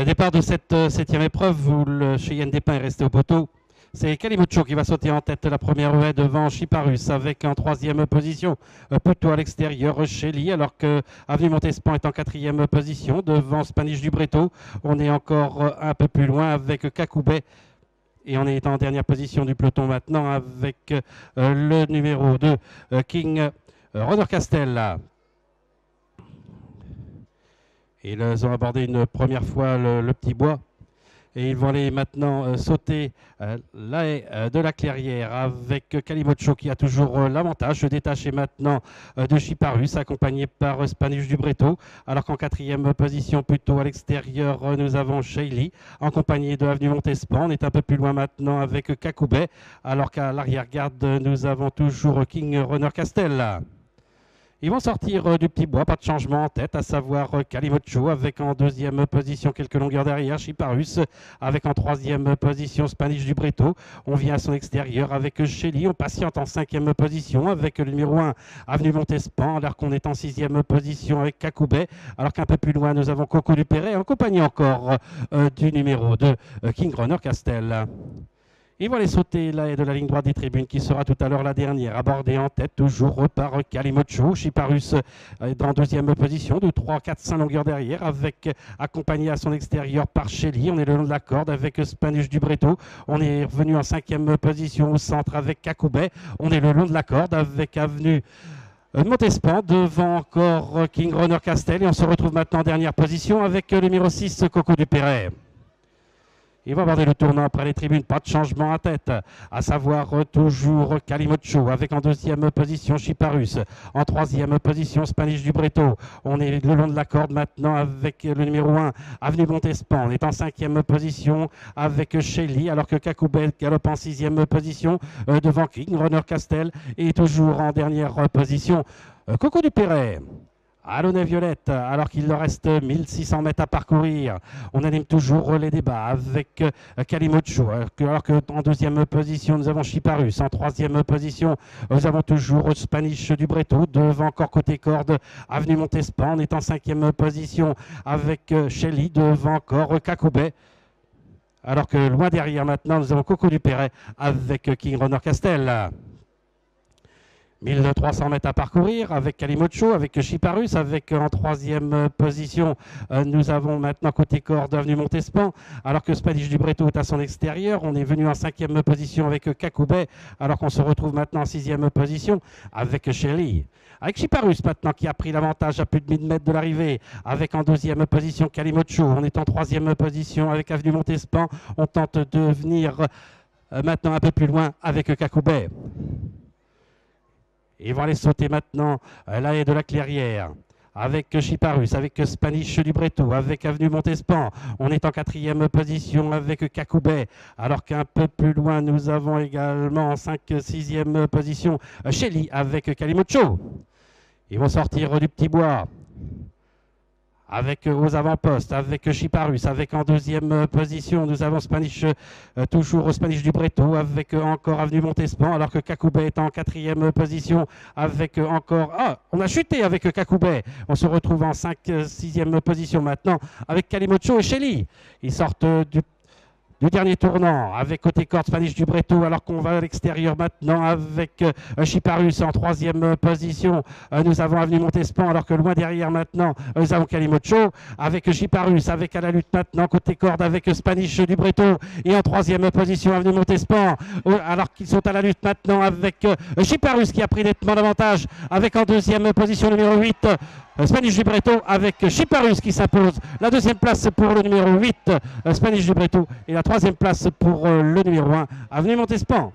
Départ de cette septième épreuve où le Cheyenne des Pins est resté au poteau. C'est Calimocho qui va sauter en tête la première haie devant Chiparus avec en troisième position, plutôt à l'extérieur, Shelly, alors que Avenue Montespan est en quatrième position devant Spanish du Breteau. On est encore un peu plus loin avec Cacoubet. Et on est en dernière position du peloton maintenant avec le numéro 2, King Runner Castel. Ils ont abordé une première fois le petit bois. Et ils vont aller maintenant sauter la haie de la Clairière avec Calimocho qui a toujours l'avantage. Se détacher maintenant de Chiparus, accompagné par Spanish du Breteau. Alors qu'en quatrième position, plutôt à l'extérieur, nous avons Shelly, en compagnie de Avenue Montespan. On est un peu plus loin maintenant avec Cacoubet. Alors qu'à l'arrière-garde, nous avons toujours King Runner Castel. Ils vont sortir du petit bois, pas de changement en tête, à savoir Calimocho avec en deuxième position quelques longueurs derrière, Chiparus avec en troisième position Spanish du Breteau. On vient à son extérieur avec Shelly, on patiente en cinquième position avec le numéro 1 Avenue Montespan, alors qu'on est en sixième position avec Cacoubet, alors qu'un peu plus loin nous avons Coco du Perret, en compagnie encore du numéro 2 King Runner Castel. Ils vont aller sauter la haie de la ligne droite des tribunes qui sera tout à l'heure la dernière, abordée en tête toujours par Calimocho. Chiparus est en deuxième position, de 3, 4, 5 longueurs derrière, avec accompagné à son extérieur par Shelly. On est le long de la corde avec Spanish du Breteau. On est revenu en cinquième position au centre avec Cacoubet. On est le long de la corde avec Avenue Montespan, devant encore King Runner Castel. Et on se retrouve maintenant en dernière position avec le numéro 6 Coco du Perret. Il va aborder le tournant après les tribunes, pas de changement à tête, à savoir toujours Calimocho avec en deuxième position Chiparus, en troisième position Spanish du Breteau. On est le long de la corde maintenant avec le numéro 1 Avenue Montespan. On est en cinquième position avec Shelly, alors que Cacoubet galope en sixième position devant King Runner Castel et toujours en dernière position Coco du Perret. Alonnet Violette, alors qu'il leur reste 1600 mètres à parcourir. On anime toujours les débats avec Calimocho, alors qu'en deuxième position, nous avons Chiparus. En troisième position, nous avons toujours Spanish du Breteau. Devant encore côté corde, Avenue Montespan. On est en cinquième position avec Shelly. Devant encore Cacoubet. Alors que loin derrière maintenant, nous avons Coco du Perret avec King Runner Castel. 1300 mètres à parcourir avec Calimocho, avec Chiparus, avec en troisième position, nous avons maintenant côté corde Avenue Montespan, alors que Spanish du Breteau est à son extérieur. On est venu en cinquième position avec Cacoubet, alors qu'on se retrouve maintenant en sixième position avec Shelly. Avec Chiparus maintenant qui a pris l'avantage à plus de 1000 mètres de l'arrivée, avec en deuxième position Calimocho. On est en troisième position avec Avenue Montespan. On tente de venir maintenant un peu plus loin avec Cacoubet. Ils vont aller sauter maintenant la haie de la Clairière avec Chiparus, avec Spanish du Breteau, avec Avenue Montespan. On est en quatrième position avec Cacoubet, alors qu'un peu plus loin, nous avons également en 5-6e position Shelly avec Calimocho. Ils vont sortir du petit bois avec aux avant-postes, avec Chiparus, avec en deuxième position, nous avons Spanish, toujours Spanish du Breteau, avec encore Avenue Montespan, alors que Cacoubet est en quatrième position, avec encore... Ah, on a chuté avec Cacoubet. On se retrouve en 5-6e position maintenant, avec Calimocho et Shelly. Ils sortent du dernier tournant avec côté corde Spanish du Breteau, alors qu'on va à l'extérieur maintenant avec Chiparus en troisième position. Nous avons Avenue Montespan, alors que loin derrière maintenant, nous avons Calimocho avec Chiparus, avec à la lutte maintenant côté corde avec Spanish du Breteau et en troisième position Avenue Montespan, alors qu'ils sont à la lutte maintenant avec Chiparus qui a pris nettement d'avantage, avec en deuxième position numéro 8 Spanish du Breteau, avec Chiparus qui s'impose. La deuxième place pour le numéro 8 Spanish du Breteau et la troisième place pour le numéro 1 Avenue Montespan.